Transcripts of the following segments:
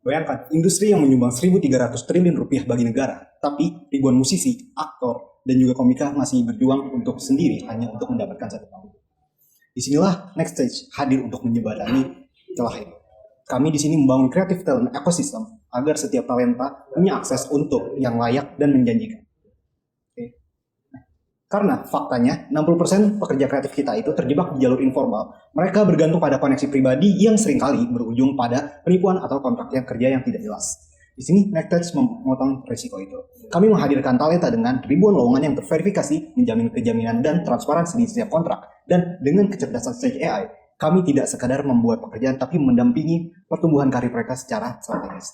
Bayangkan, industri yang menyumbang 1.300 triliun rupiah bagi negara, tapi ribuan musisi, aktor, dan juga komika masih berjuang untuk sendiri hanya untuk mendapatkan satu panggung. Disinilah Next Stage hadir untuk menjembatani celah ini. Kami di sini membangun creative talent ecosystem agar setiap talenta punya akses untuk yang layak dan menjanjikan. Karena faktanya 60% pekerja kreatif kita itu terjebak di jalur informal. Mereka bergantung pada koneksi pribadi yang seringkali berujung pada penipuan atau kontrak yang kerja yang tidak jelas. Di sini Next memotong risiko itu. Kami menghadirkan talenta dengan ribuan lowongan yang terverifikasi, menjamin kejaminan dan transparansi di setiap kontrak. Dan dengan kecerdasan Stage AI, kami tidak sekadar membuat pekerjaan tapi mendampingi pertumbuhan karir mereka secara strategis.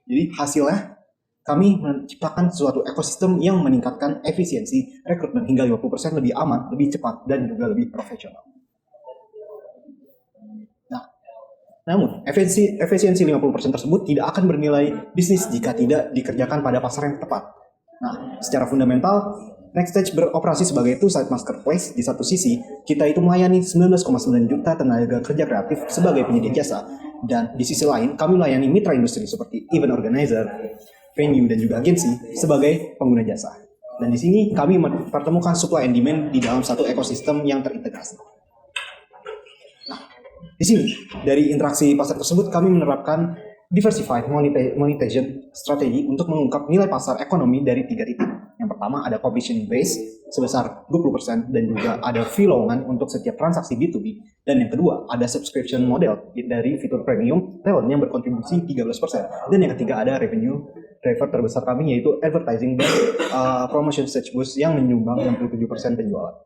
Jadi hasilnya kami menciptakan suatu ekosistem yang meningkatkan efisiensi rekrutmen hingga 50% lebih aman, lebih cepat, dan juga lebih profesional. Nah, namun efisiensi 50% tersebut tidak akan bernilai bisnis jika tidak dikerjakan pada pasar yang tepat. Nah, secara fundamental, Next Stage beroperasi sebagai two-side marketplace. Di satu sisi, kita itu melayani 19,9 juta tenaga kerja kreatif sebagai penyedia jasa. Dan di sisi lain, kami melayani mitra industri seperti event organizer, venue, dan juga agensi sebagai pengguna jasa. Dan di sini kami mempertemukan supply and demand di dalam satu ekosistem yang terintegrasi. Nah, di sini dari interaksi pasar tersebut kami menerapkan diversified monetization strategi untuk mengungkap nilai pasar ekonomi dari 3 titik. Yang pertama ada commission base sebesar 20% dan juga ada fee lowongan untuk setiap transaksi B2B. Dan yang kedua ada subscription model dari fitur premium talent yang berkontribusi 13%. Dan yang ketiga ada revenue driver terbesar kami yaitu advertising dan promotion stage boost yang menyumbang 67% penjualan.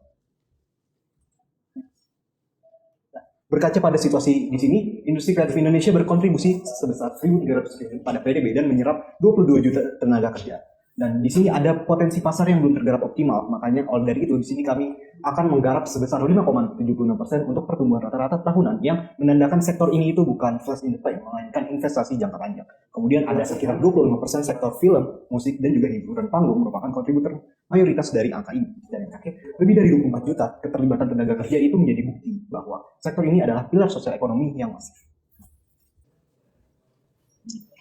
Berkaca pada situasi di sini, industri kreatif Indonesia berkontribusi sebesar 1.300 triliun pada PDB dan menyerap 22 juta tenaga kerja. Dan di sini ada potensi pasar yang belum tergarap optimal, makanya oleh dari itu di sini kami akan menggarap sebesar 5,76% untuk pertumbuhan rata-rata tahunan yang menandakan sektor ini itu bukan flash in the pan, melainkan investasi jangka panjang. Kemudian ada sekitar 25% sektor film, musik, dan juga hiburan panggung merupakan kontributor mayoritas dari angka ini. Dan yang terakhir, lebih dari 24 juta keterlibatan tenaga kerja itu menjadi bukti bahwa sektor ini adalah pilar sosial ekonomi yang masif.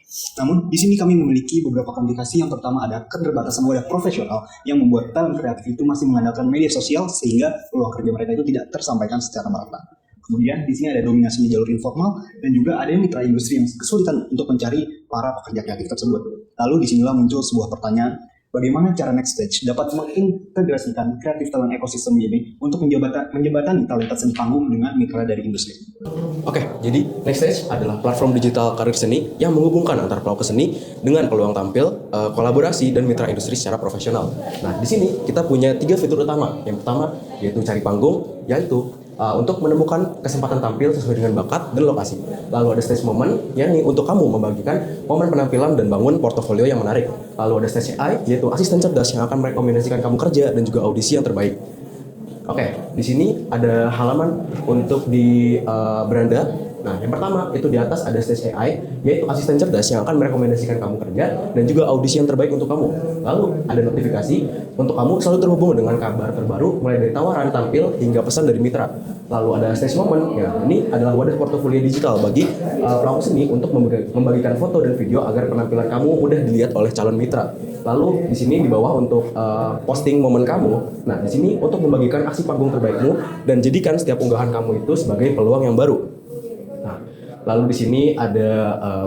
Namun, di sini kami memiliki beberapa komplikasi. Yang pertama ada keterbatasan wadah profesional yang membuat talent kreatif itu masih mengandalkan media sosial sehingga peluang kerja mereka itu tidak tersampaikan secara merata. Kemudian di sini ada dominasinya jalur informal dan juga ada mitra industri yang kesulitan untuk mencari para pekerja kreatif tersebut. Lalu disinilah muncul sebuah pertanyaan, bagaimana cara Next Stage dapat mengintegrasikan kreatif talent ekosistem ini untuk menjembatani talenta seni panggung dengan mitra dari industri. Oke, jadi Next Stage adalah platform digital karir seni yang menghubungkan antara pelaku seni dengan peluang tampil, kolaborasi, dan mitra industri secara profesional. Nah, di sini kita punya 3 fitur utama. Yang pertama yaitu cari panggung, yaitu untuk menemukan kesempatan tampil sesuai dengan bakat dan lokasi. Lalu ada stage moment, yakni untuk kamu membagikan momen penampilan dan bangun portofolio yang menarik. Lalu ada stage AI, yaitu asisten cerdas yang akan merekomendasikan kamu kerja dan juga audisi yang terbaik. Oke, di sini ada halaman untuk di beranda. Nah, yang pertama itu di atas ada stage AI, yaitu asisten cerdas yang akan merekomendasikan kamu kerja dan juga audisi yang terbaik untuk kamu. Lalu ada notifikasi untuk kamu selalu terhubung dengan kabar terbaru, mulai dari tawaran, tampil, hingga pesan dari mitra. Lalu ada stage moment, ya ini adalah wadah portofolio digital bagi pelaku seni untuk membagikan foto dan video agar penampilan kamu mudah dilihat oleh calon mitra. Lalu di sini di bawah untuk posting momen kamu. Nah, di sini untuk membagikan aksi panggung terbaikmu dan jadikan setiap unggahan kamu itu sebagai peluang yang baru. Nah, lalu di sini ada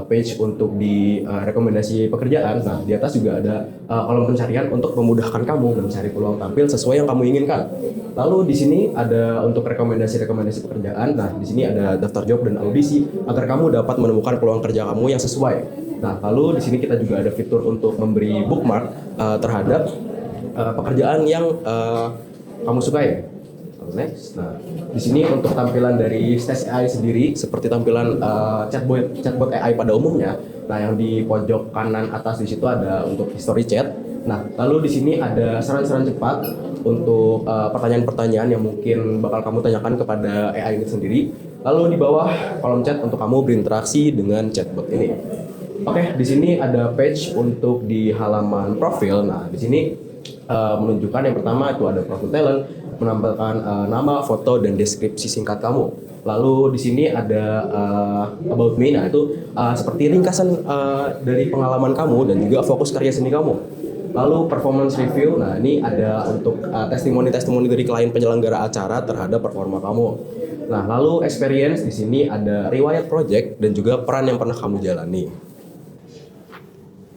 page untuk di rekomendasi pekerjaan. Nah, di atas juga ada kolom pencarian untuk memudahkan kamu mencari peluang tampil sesuai yang kamu inginkan. Lalu di sini ada untuk rekomendasi pekerjaan. Nah, di sini ada daftar job dan audisi agar kamu dapat menemukan peluang kerja kamu yang sesuai. Nah, lalu di sini kita juga ada fitur untuk memberi bookmark terhadap pekerjaan yang kamu sukai. Next. Nah, di sini untuk tampilan dari Stage AI sendiri seperti tampilan chatbot AI pada umumnya. Nah, yang di pojok kanan atas di situ ada untuk history chat. Nah, lalu di sini ada saran-saran cepat untuk pertanyaan-pertanyaan yang mungkin bakal kamu tanyakan kepada AI ini sendiri. Lalu di bawah kolom chat untuk kamu berinteraksi dengan chatbot ini. Oke, di sini ada page untuk di halaman profil. Nah, di sini menunjukkan yang pertama itu ada profil talent, menampilkan nama, foto, dan deskripsi singkat kamu. Lalu di sini ada about me, nah itu seperti ringkasan dari pengalaman kamu dan juga fokus karya seni kamu. Lalu performance review, nah ini ada untuk testimoni-testimoni dari klien penyelenggara acara terhadap performa kamu. Nah lalu experience, di sini ada riwayat project dan juga peran yang pernah kamu jalani.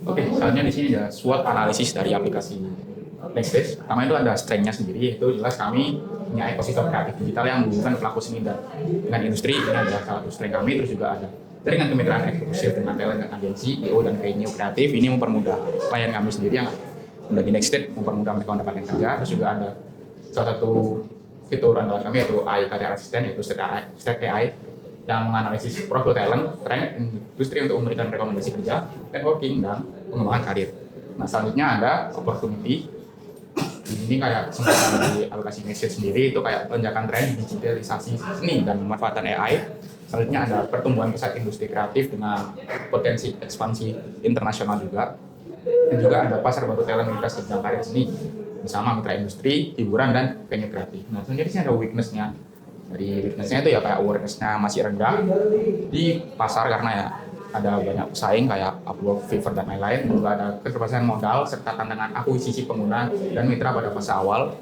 Oke, selanjutnya di sini ada SWOT analisis dari aplikasi Nextage. Pertama itu ada strength-nya sendiri, yaitu jelas kami punya ekosistem kreatif digital yang menghubungkan pelaku seni dan dengan industri. Ini adalah salah satu strength kami. Terus juga ada jaringan kemitraan eksklusif dengan talent dan agensi, PO dan venue kreatif. Ini mempermudah klien kami sendiri yang udah di Nextage, mempermudah mereka mendapatkan kerja. Terus juga ada salah satu fitur andalan kami yaitu AI Career Assistant, yaitu Stack AI yang menganalisis profil talent, tren, industri untuk memberikan rekomendasi kerja, networking, dan pengembangan karir. Nah selanjutnya ada opportunity. Ini kayak kesempatan di aplikasi Message sendiri itu kayak lonjakan tren digitalisasi seni dan pemanfaatan AI. Selanjutnya ada pertumbuhan pesat industri kreatif dengan potensi ekspansi internasional juga. Dan juga ada pasar baru talent lintas jenjang karir seni bersama mitra industri, hiburan, dan venue kreatif. Nah selanjutnya di sini ada weakness-nya. Dari weakness-nya itu ya kayak awareness-nya masih rendah di pasar karena ya ada banyak pesaing kayak Upwork, Fiverr, dan lain-lain. Juga ada keterbatasan modal serta tantangan akuisisi pengguna dan mitra pada fase awal.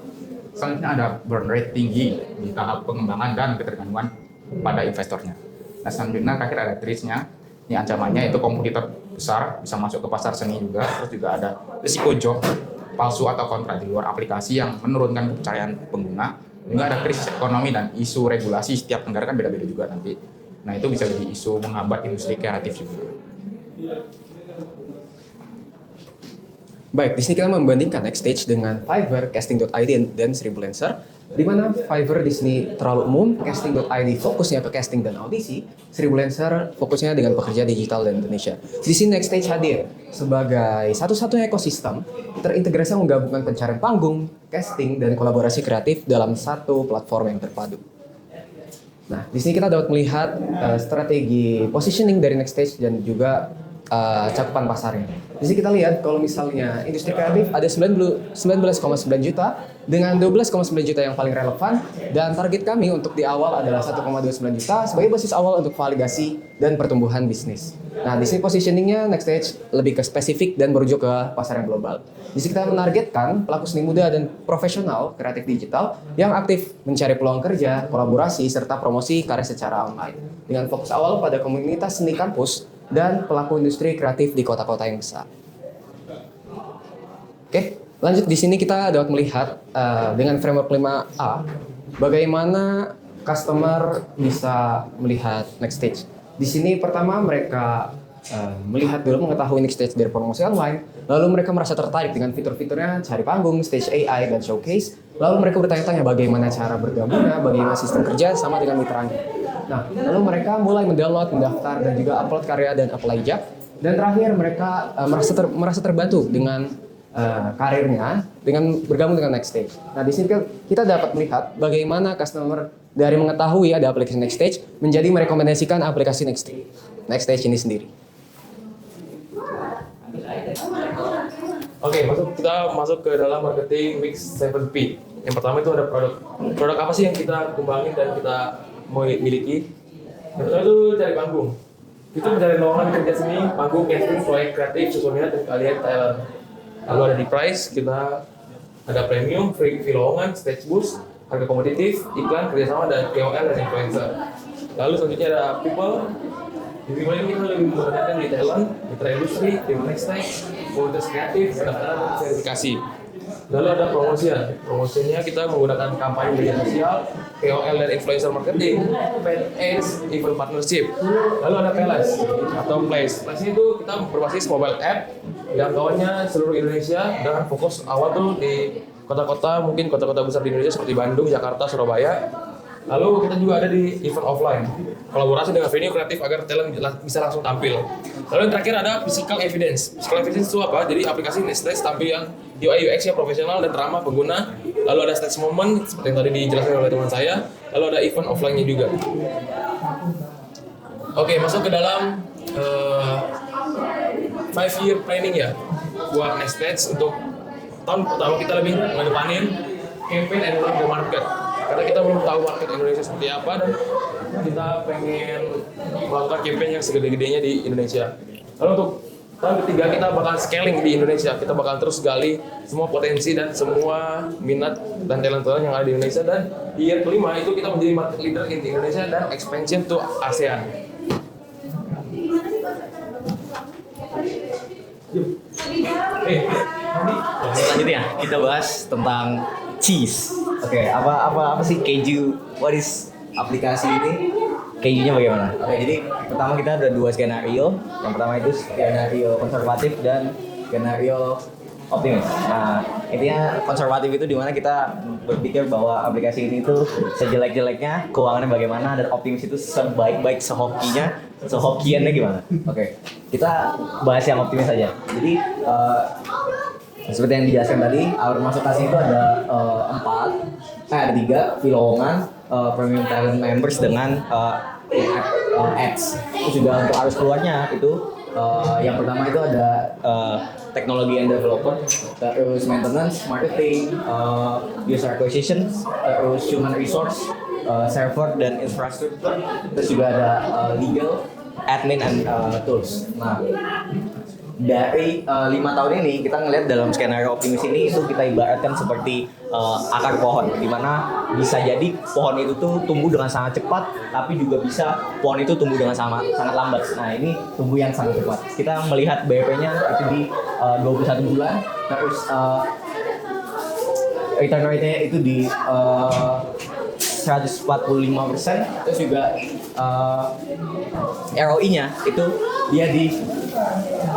Selanjutnya ada burn rate tinggi di tahap pengembangan dan ketergantungan pada investornya. Nah selanjutnya terakhir ada threats-nya. Ini ancamannya itu kompetitor besar bisa masuk ke pasar seni juga. Terus juga ada risiko job palsu atau kontrak di luar aplikasi yang menurunkan kepercayaan pengguna. Juga ada krisis ekonomi dan isu regulasi. Setiap negara kan beda-beda juga nanti. Nah itu bisa jadi isu menghambat industri kreatif juga. Baik, di sini kita membandingkan Nextage dengan Fiverr, Casting.id, dan Sribulancer. Di mana Fiverr di sini terlalu umum, Casting.id fokusnya ke casting dan audisi, Sribulancer fokusnya dengan pekerja digital dan Indonesia. Di sini Nextage hadir sebagai satu-satunya ekosistem terintegrasi yang menggabungkan pencarian panggung, casting, dan kolaborasi kreatif dalam satu platform yang terpadu. Nah, di sini kita dapat melihat strategi positioning dari Nextage dan juga cakupan pasarnya. Di sini kita lihat kalau misalnya industri kreatif ada 19,9 juta dengan 12,9 juta yang paling relevan, dan target kami untuk di awal adalah 1,29 juta sebagai basis awal untuk validasi dan pertumbuhan bisnis. Nah, di sini positioningnya Nextage lebih ke spesifik dan merujuk ke pasar yang global. Di sini kita menargetkan pelaku seni muda dan profesional kreatif digital yang aktif mencari peluang kerja, kolaborasi, serta promosi karya secara online. Dengan fokus awal pada komunitas seni kampus dan pelaku industri kreatif di kota-kota yang besar. Oke, lanjut di sini kita dapat melihat dengan framework 5A bagaimana customer bisa melihat Nextage. Di sini pertama mereka melihat dulu, mengetahui Nextage dari promosi online, lalu mereka merasa tertarik dengan fitur-fiturnya, cari panggung, stage AI, dan showcase. Lalu mereka bertanya-tanya bagaimana cara bergabungnya, bagaimana sistem kerja sama dengan mitranya. Nah, lalu mereka mulai mendownload, mendaftar, dan juga upload karya dan apply job. Dan terakhir mereka merasa terbantu dengan karirnya dengan bergabung dengan Nextage. Nah, di sini kita dapat melihat bagaimana customer dari mengetahui ada aplikasi Nextage menjadi merekomendasikan aplikasi Nextage ini sendiri. Oke, kita masuk ke dalam marketing mix 7P. Yang pertama itu ada produk. Produk apa sih yang kita kembangin dan kita mau miliki? Yang pertama itu cari panggung. Kita mencari lowongan kerja seni, panggung, casting, proyek kreatif, sesuai minat dan kalian talent. Lalu ada di price, kita ada premium, free lowongan, stage boost, harga kompetitif, iklan, kerjasama, dan KOL dan influencer. Lalu selanjutnya ada people. Di people ini kita lebih menggunakan di talent, mitra industri, tim Nextage, komunitas kreatif, pendaftaran, dan verifikasi. Lalu ada promosian. Promosinya kita menggunakan kampanye media sosial, KOL dan influencer marketing, paid ads, event partnership. Lalu ada PLS atau Place. Place itu kita berbasis mobile app, jangkauannya seluruh Indonesia dengan fokus awal tuh di kota-kota, mungkin kota-kota besar di Indonesia seperti Bandung, Jakarta, Surabaya. Lalu kita juga ada di event offline, kolaborasi dengan venue kreatif agar talent bisa langsung tampil. Lalu yang terakhir ada physical evidence. Physical evidence itu apa? Jadi aplikasi Nextage tampil yang UI UX-nya profesional dan ramah pengguna. Lalu ada stage moment seperti yang tadi dijelaskan oleh teman saya. Lalu ada event offline-nya juga. Oke, masuk ke dalam 5-year planning ya buat Nextage. Untuk tahun pertama kita lebih mengedepanin campaign and learn the market, karena kita belum tahu market Indonesia seperti apa dan kita pengen melakukan campaign yang segede-gedenya di Indonesia. Lalu untuk tahun ketiga kita bakal scaling di Indonesia. Kita bakal terus gali semua potensi dan semua minat dan talent-talent yang ada di Indonesia. Dan di year kelima itu kita menjadi market leader in Indonesia dan expansion to ASEAN. Selanjutnya kita bahas tentang cheese. Oke, apa sih keju? What is aplikasi ini? Kejunya bagaimana? Oke, jadi pertama kita ada dua skenario. Yang pertama itu skenario konservatif dan skenario optimis. Nah, intinya konservatif itu dimana kita berpikir bahwa aplikasi ini tuh sejelek-jeleknya keuangannya bagaimana, dan optimis itu sebaik-baik sehokiannya gimana. Oke, kita bahas yang optimis saja. Jadi seperti yang dijelaskan tadi, alur masuk kasih itu ada ada 3 lowongan premium talent members dengan ads. Terus juga untuk arus keluarnya itu yang pertama itu ada teknologi and developer, terus maintenance, marketing, user acquisition, terus human resource, server dan infrastructure, terus juga ada legal, admin and tools. Nah, dari 5 tahun ini kita ngelihat dalam skenario optimis ini itu kita ibaratkan seperti akar pohon, di mana bisa jadi pohon itu tuh tumbuh dengan sangat cepat, tapi juga bisa pohon itu tumbuh dengan sangat lambat. Nah, ini tumbuh yang sangat cepat. Kita melihat BP-nya itu di 21 bulan, terus return rate-nya itu di 145%, terus juga ROI-nya itu dia di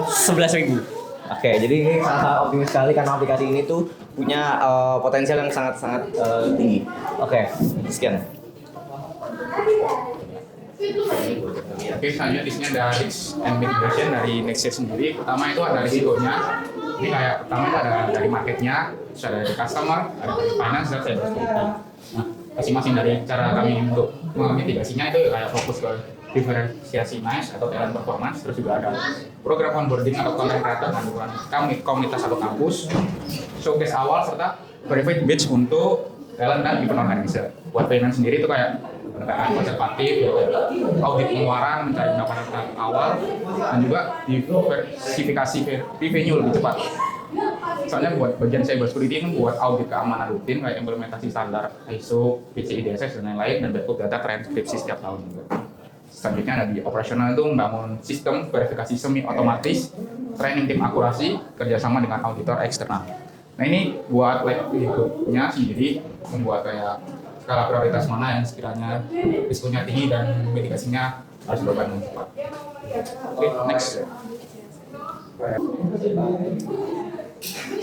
11.000. Oke, jadi ini sangat optimis sekali karena aplikasi ini tuh punya potensial yang sangat tinggi. Oke, sekian. Oke, selanjutnya di sini ada risk and mitigation dari Nextech sendiri. Pertama itu ada risikonya. Ini kayak pertama itu ada dari marketnya, terus ada dari customer, ada dari finance, dan cyber security. Nah, masing-masing dari cara kami untuk memitigasinya itu kayak fokus ke diferensiasi nice atau talent performance, terus juga ada program onboarding atau content creator dengan komunitas atau kampus, showcase awal serta verified batch untuk talent dan event organizer. Buat finance sendiri itu kayak pendekatan konservatif, audit pengeluaran, mencari pendapatan awal, dan juga diversifikasi revenue lebih cepat. Soalnya buat bagian cyber security kan buat audit keamanan rutin kayak implementasi standar ISO, PCI DSS dan lain-lain, dan backup data transkripsi setiap tahun juga. Selanjutnya ada di operasional itu membangun sistem verifikasi semi otomatis, training tim akurasi, kerjasama dengan auditor eksternal. Nah, ini buat livelihoods-nya sendiri, membuat kayak skala prioritas mana yang sekiranya risikonya tinggi dan mitigasinya harus dilakukan dengan cepat. Oke, next.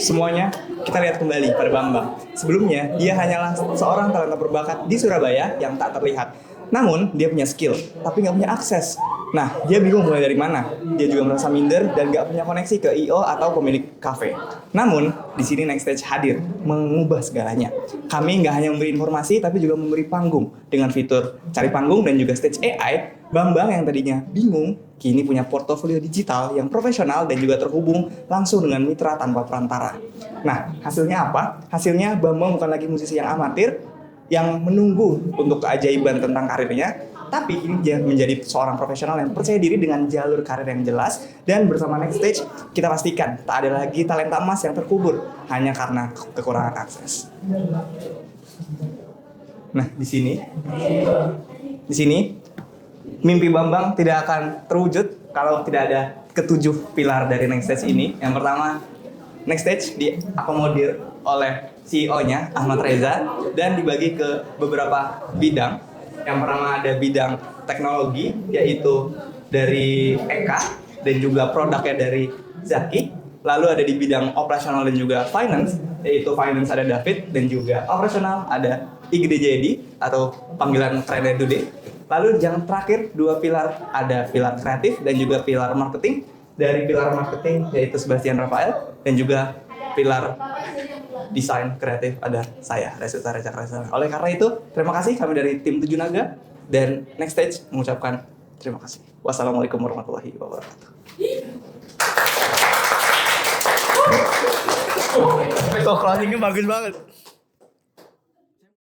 Semuanya kita lihat kembali pada Bambang. Sebelumnya, dia hanyalah seorang talenta berbakat di Surabaya yang tak terlihat. Namun, dia punya skill, tapi nggak punya akses. Nah, dia bingung mulai dari mana. Dia juga merasa minder dan nggak punya koneksi ke I.O. atau pemilik kafe. Namun, di sini Nextech hadir, mengubah segalanya. Kami nggak hanya memberi informasi, tapi juga memberi panggung. Dengan fitur cari panggung dan juga stage AI, Bambang yang tadinya bingung, kini punya portofolio digital yang profesional dan juga terhubung langsung dengan mitra tanpa perantara. Nah, hasilnya apa? Hasilnya Bambang bukan lagi musisi yang amatir, yang menunggu untuk keajaiban tentang karirnya, tapi ini dia menjadi seorang profesional yang percaya diri dengan jalur karir yang jelas. Dan bersama Nextech, kita pastikan tak ada lagi talenta emas yang terkubur hanya karena kekurangan akses. Nah, di sini mimpi Bambang tidak akan terwujud kalau tidak ada ketujuh pilar dari Nextech ini. Yang pertama, Nextech diakomodir oleh CEO-nya Ahmad Reza dan dibagi ke beberapa bidang. Yang pertama ada bidang teknologi, yaitu dari Eka, dan juga produknya dari Zaki. Lalu ada di bidang operasional dan juga finance, yaitu finance ada David, dan juga operasional ada IGDJD atau panggilan kerennya Dude. Lalu yang terakhir, dua pilar, ada pilar kreatif dan juga pilar marketing. Dari pilar marketing yaitu Sebastian Rafael, dan juga pilar desain kreatif ada saya, Resuta Reca Kresna. Oleh karena itu, terima kasih kami dari tim 7 Naga dan Nextech mengucapkan terima kasih. Wassalamualaikum warahmatullahi wabarakatuh. Closingnya bagus banget.